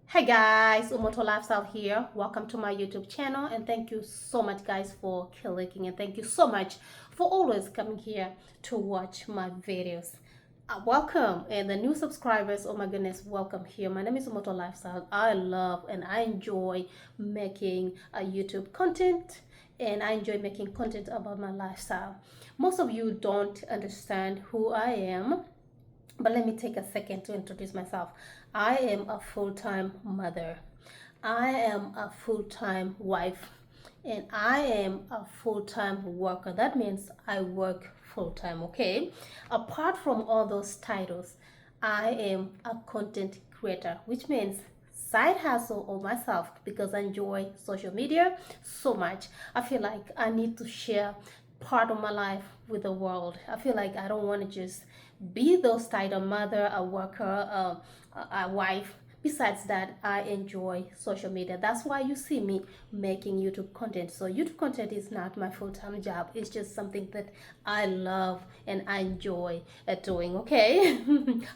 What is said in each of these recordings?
Hey guys, Umoto Lifestyle here. Welcome to my YouTube channel and thank you so much guys for clicking and thank you so much for always coming here to watch my videos. Welcome and the new subscribers, oh my goodness, welcome here. My name is Umoto Lifestyle. I love and I enjoy making YouTube content and I enjoy making content about my lifestyle. Most of you don't understand who I am, but let me take a second to introduce myself. I am a full-time mother. I am a full-time wife. And I am a full-time worker. That means I work full-time, okay? Apart from all those titles, I am a content creator, which means side hustle of myself because I enjoy social media so much. I feel like I need to share part of my life with the world. I feel like I don't want to just be those title mother, a worker, a wife. Besides that, I enjoy social media. That's why you see me making YouTube content. So YouTube content is not my full-time job. It's just something that I love and I enjoy doing, okay?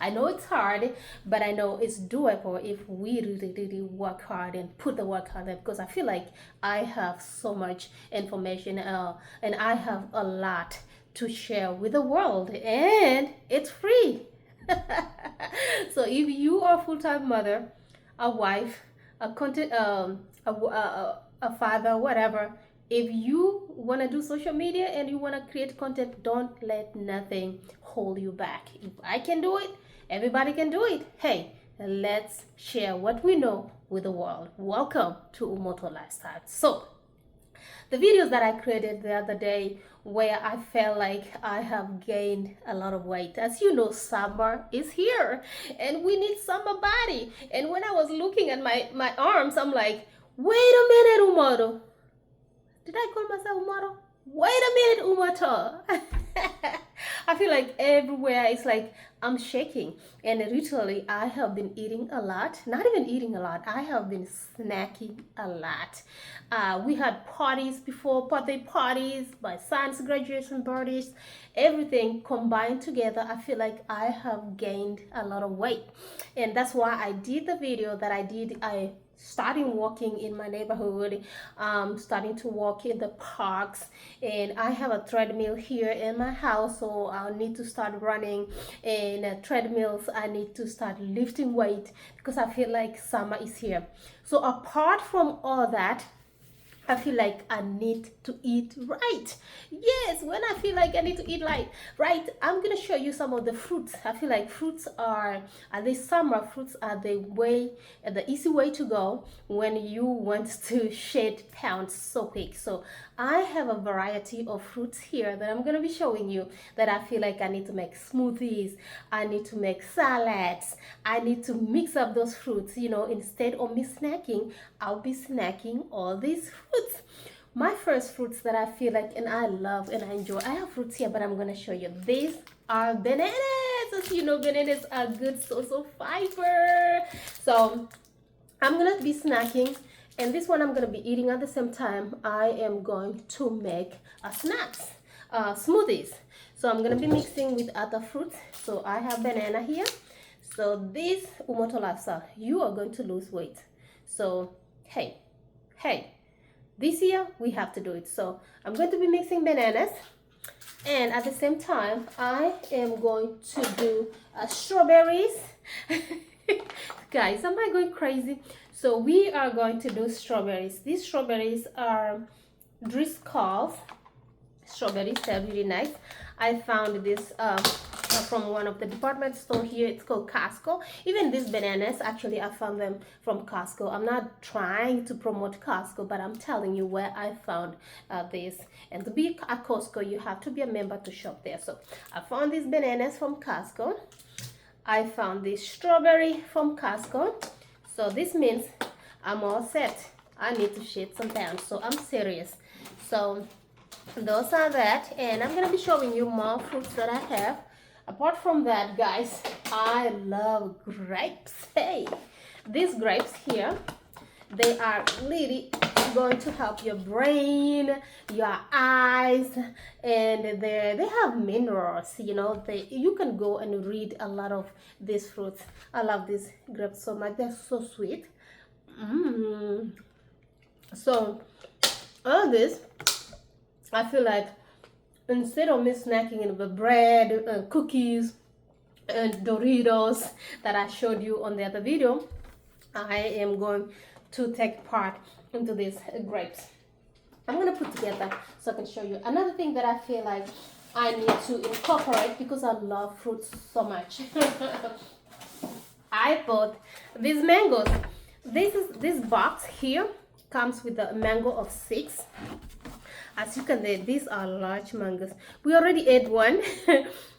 I know it's hard, but I know it's doable if we really work hard and put the work out there, because I feel like I have so much information and I have a lot to share with the world and it's free. So if you are a full-time mother, a wife, a content a father, whatever, if you want to do social media and you want to create content, don't let nothing hold you back. If I can do it, everybody can do it. Hey, let's share what we know with the world. Welcome to Umoto Lifestyle. So the videos that I created the other day where I felt like I have gained a lot of weight. As you know, summer is here and we need summer body. And when I was looking at my arms, I'm like, wait a minute, Umoto. Did I call myself Umoto? Wait a minute, Umoto. I feel like everywhere it's like I'm shaking, and literally I have been eating a lot. Not even eating a lot, I have been snacking a lot. We had parties before, birthday parties, my son's graduation parties, everything combined together. I feel like I have gained a lot of weight, and that's why I did the video that I did. I starting walking in my neighborhood, starting to walk in the parks, and I have a treadmill here in my house, so I'll need to start running, and treadmills I need to start lifting weight because I feel like summer is here. So apart from all that, I feel like I need to eat right. Yes, when I feel like I need to eat right, I'm gonna show you some of the fruits. I feel like fruits are, this summer, fruits are the easy way to go when you want to shed pounds so quick. So I have a variety of fruits here that I'm gonna be showing you that I feel like I need to make smoothies, I need to make salads, I need to mix up those fruits. Instead of me snacking, I'll be snacking all these fruits. My first fruits that I feel like and I love and I enjoy, I have fruits here, but I'm gonna show you. These are bananas. As you know, bananas are a good source of fiber. So I'm gonna be snacking, and this one I'm gonna be eating at the same time. I am going to make snacks, smoothies. So I'm gonna be mixing with other fruits. So I have banana here. So this Umoto Lifestyle, you are going to lose weight. So hey, this year we have to do it. So I'm going to be mixing bananas, and at the same time I am going to do strawberries. Guys, am I going crazy? So we are going to do strawberries. These strawberries are Driscoll's strawberries. They're really nice. I found this from one of the department store here. It's called Costco. Even these bananas, actually I found them from Costco. I'm not trying to promote Costco, but I'm telling you where I found this. And to be at Costco, you have to be a member to shop there. So I found these bananas from Costco. I found this strawberry from Costco. So this means I'm all set. I need to shed some pounds, so I'm serious. So those are that, and I'm gonna be showing you more fruits that I have. Apart from that, guys, I love grapes. Hey, these grapes here, they are really going to help your brain, your eyes, and they have minerals. You know, you can go and read a lot of these fruits. I love these grapes so much. They're so sweet. So all this, I feel like instead of me snacking in the bread, cookies, and Doritos that I showed you on the other video, I am going to take part into these grapes. I'm gonna put together so I can show you another thing that I feel like I need to incorporate because I love fruits so much. I bought these mangoes. This box here comes with a mango of 6. As you can see, these are large mangoes. We already ate one.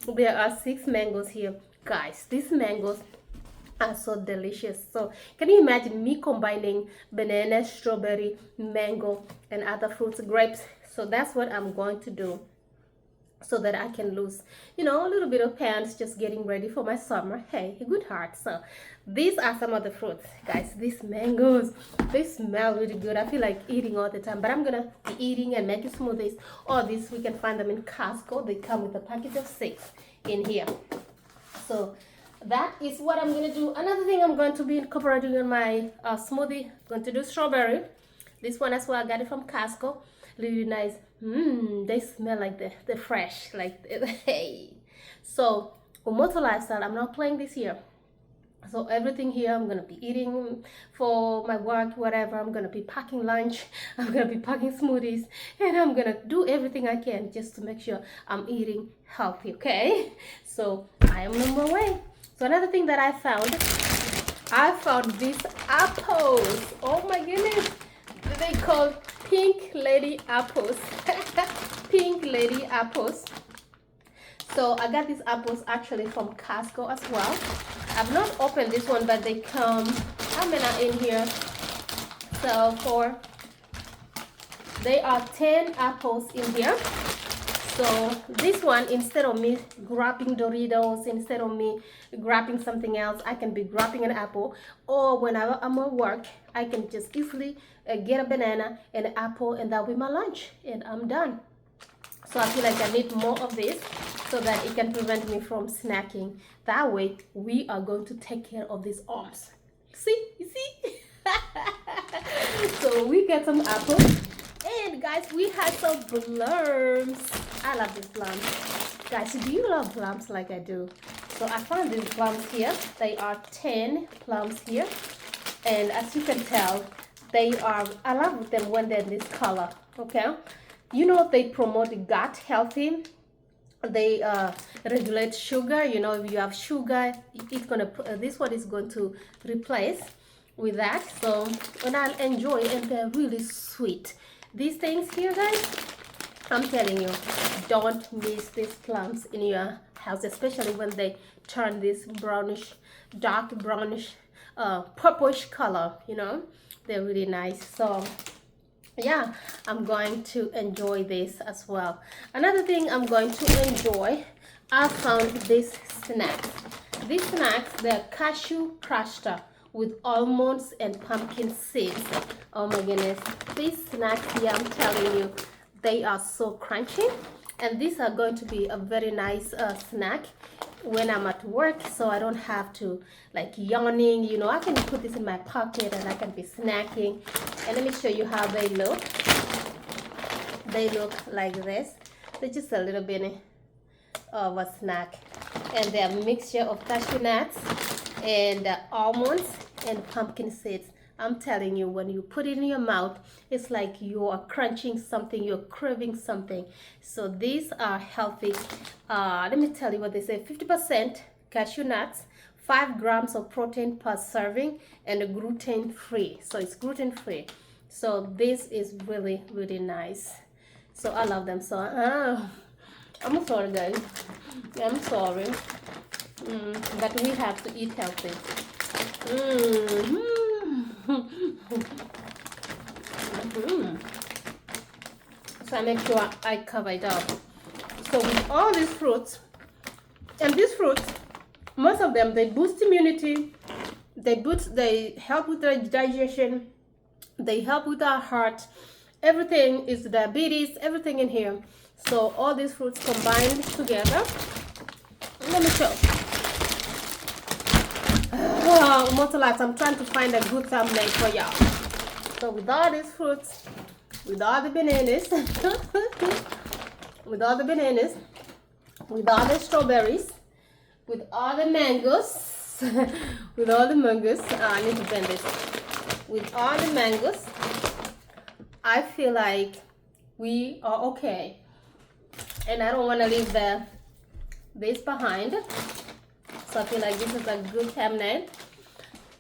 There are 6 mangoes here, guys. These mangoes are so delicious. So can you imagine me combining banana, strawberry, mango, and other fruits, grapes? So that's what I'm going to do, so that I can lose, you know, a little bit of pounds, just getting ready for my summer. Hey, a good heart. So these are some of the fruits, guys. These mangoes, they smell really good. I feel like eating all the time, but I'm gonna be eating and making smoothies. All these, we can find them in Costco. They come with a package of 6 in here. So that is what I'm gonna do. Another thing I'm going to be incorporating in my smoothie, I'm going to do strawberry. This one as well, I got it from Costco. Really nice. They smell like they're fresh, like hey. So Umoto lifestyle, I'm not playing this year. So everything here, I'm gonna be eating for my work, whatever. I'm gonna be packing lunch, I'm gonna be packing smoothies, and I'm gonna do everything I can just to make sure I'm eating healthy. Okay, so I am on my way. So another thing that I found these apples. Oh my goodness, they called pink lady apples. Pink lady apples. So I got these apples actually from Costco as well. I've not opened this one, but they come, how many are in here? So they are 10 apples in here. So this one, instead of me grabbing Doritos, instead of me grabbing something else, I can be grabbing an apple. Or whenever I'm at work, I can just easily get a banana and an apple, and that'll be my lunch, and I'm done. So I feel like I need more of this so that it can prevent me from snacking. That way, we are going to take care of these arms. See? You see? So we get some apples. And guys, we had some plums. I love these plums. Guys, do you love plums like I do? So I found these plums here. They are 10 plums here. And as you can tell, they are, I love them when they're this color. Okay? You know, they promote gut healthy. They regulate sugar. You know, if you have sugar, it's gonna this one is going to replace with that. So, and I'll enjoy, and they're really sweet. These things here, guys, I'm telling you, don't miss these plums in your house, especially when they turn this brownish, dark brownish, purplish color. You know, they're really nice. So yeah, I'm going to enjoy this as well. Another thing I'm going to enjoy, I found this snacks. These snacks, they're cashew crusher with almonds and pumpkin seeds. Oh my goodness, these snacks here, I'm telling you, they are so crunchy, and these are going to be a very nice snack when I'm at work, so I don't have to like yawning. You know, I can put this in my pocket and I can be snacking. And let me show you how they look. They look like this. They're just a little bit of a snack, and they're a mixture of cashew nuts and almonds and pumpkin seeds. I'm telling you, when you put it in your mouth, it's like you are crunching something, you're craving something. So these are healthy. Let me tell you what they say. 50% cashew nuts, 5 grams of protein per serving, and gluten free. So it's gluten free. So this is really, really nice. So I love them. So I'm sorry, guys. I'm sorry. But we have to eat healthy. So I make sure I cover it up. So with all these fruits, and these fruits, most of them, they boost immunity, they help with the digestion, They help with our heart. Everything is diabetes, everything in here. So all these fruits combined together. Let me show. Immortalized, I'm trying to find a good thumbnail for y'all. So with all these fruits, with all the bananas, with all the bananas, with all the strawberries, with all the mangoes, with all the mangoes, I need to bend this. With all the mangoes, I feel like we are okay. And I don't want to leave this behind. So I feel like this is a good thumbnail.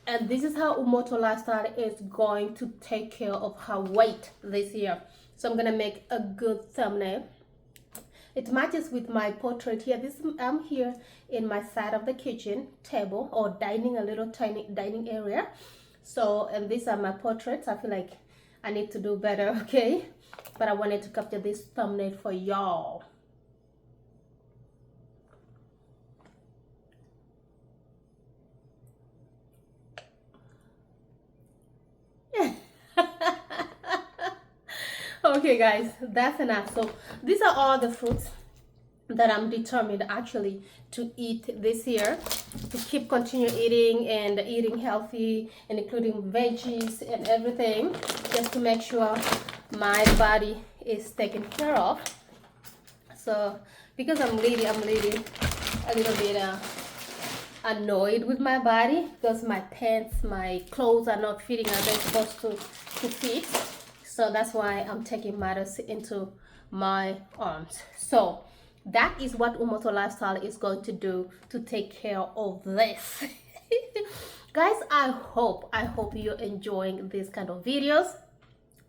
And this is how Umoto Lifestyle is going to take care of her weight this year. So I'm gonna make a good thumbnail. It matches with my portrait here. I'm here in my side of the kitchen table, or dining, a little tiny dining area. So, and these are my portraits. I feel like I need to do better, okay? But I wanted to capture this thumbnail for y'all. Okay guys, that's enough. So these are all the fruits that I'm determined actually to eat this year, to keep continue eating and eating healthy, and including veggies and everything, just to make sure my body is taken care of. So because I'm really a little bit annoyed with my body, because my pants, my clothes are not fitting as they're supposed to fit. So that's why I'm taking matters into my arms. So that is what Umoto Lifestyle is going to do to take care of this. Guys, I hope you're enjoying these kind of videos,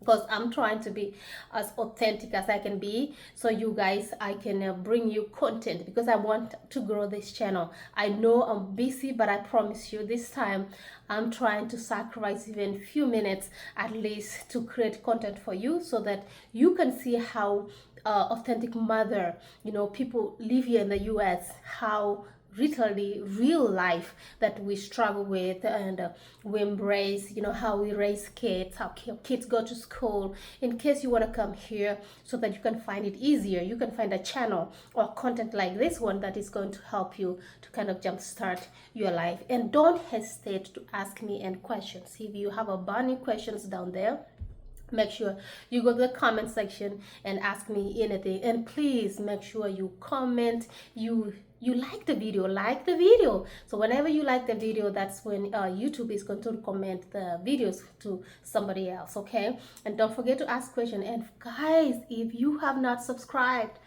because I'm trying to be as authentic as I can be, so you guys, I can bring you content, because I want to grow this channel. I know I'm busy, but I promise you this time I'm trying to sacrifice even a few minutes at least to create content for you, so that you can see how authentic mother, people live here in the US, how literally real life that we struggle with, and we embrace, how we raise kids, how kids go to school. In case you want to come here so that you can find it easier, you can find a channel or content like this one that is going to help you to kind of jumpstart your life. And don't hesitate to ask me any questions. If you have a burning questions down there, make sure you go to the comment section and ask me anything. And please make sure you comment, you like the video. So whenever you like the video, that's when YouTube is going to recommend the videos to somebody else, okay? And don't forget to ask questions. And guys, if you have not subscribed,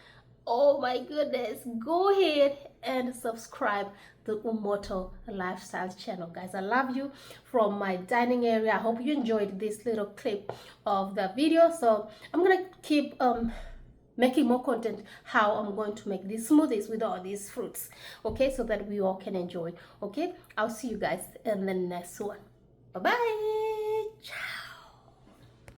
oh my goodness, go ahead and subscribe to Umoto Lifestyle channel. Guys, I love you from my dining area. I hope you enjoyed this little clip of the video. So I'm gonna keep making more content, how I'm going to make these smoothies with all these fruits, okay, so that we all can enjoy. Okay, I'll see you guys in the next one. Bye bye. Ciao.